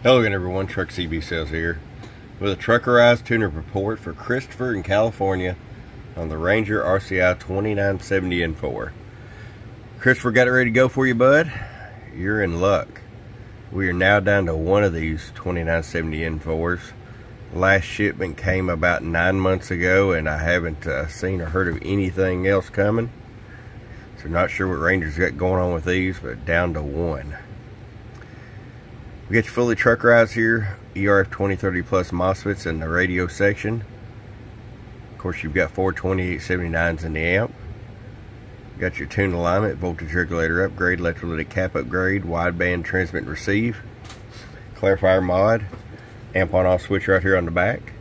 Hello again everyone, Truck CB Sales here with a Truckerized tuner report for Christopher in California on the Ranger RCI-2970N4. Christopher, got it ready to go for you, bud? You're in luck. We are now down to one of these 2970N4s. Last shipment came about 9 months ago and I haven't seen or heard of anything else coming. So not sure what Ranger's got going on with these, but down to one. We got you fully truckerized here, ERF 2030 plus MOSFETs in the radio section. Of course, you've got 4 2879s in the amp. Got your tune alignment, voltage regulator upgrade, electrolytic cap upgrade, wideband transmit and receive, clarifier mod, amp on off switch right here on the back.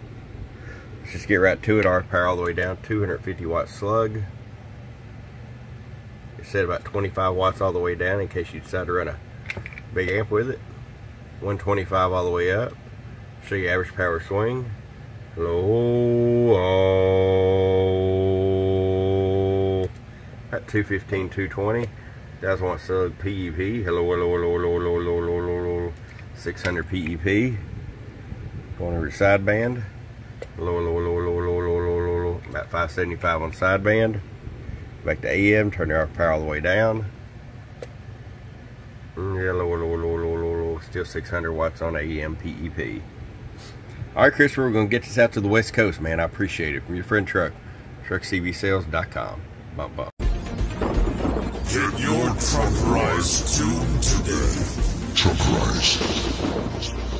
Let's just get right to it. RF power all the way down, 250 watt slug. It's set about 25 watts all the way down in case you decide to run a big amp with it. 125 all the way up. Show you average power swing. Hello. At 215, 220. 1000 watt slug PEP. Hello. 600 PEP. Going over to sideband. Hello. About 575 on sideband. Back to AM. Turn the RF power all the way down. Still 600 watts on AM PEP. Alright, Christopher, we're going to get this out to the West Coast, man. I appreciate it. From your friend Truck, truckcbsales.com. Bump, bump. Get your Truckerized tune today. Truckerized.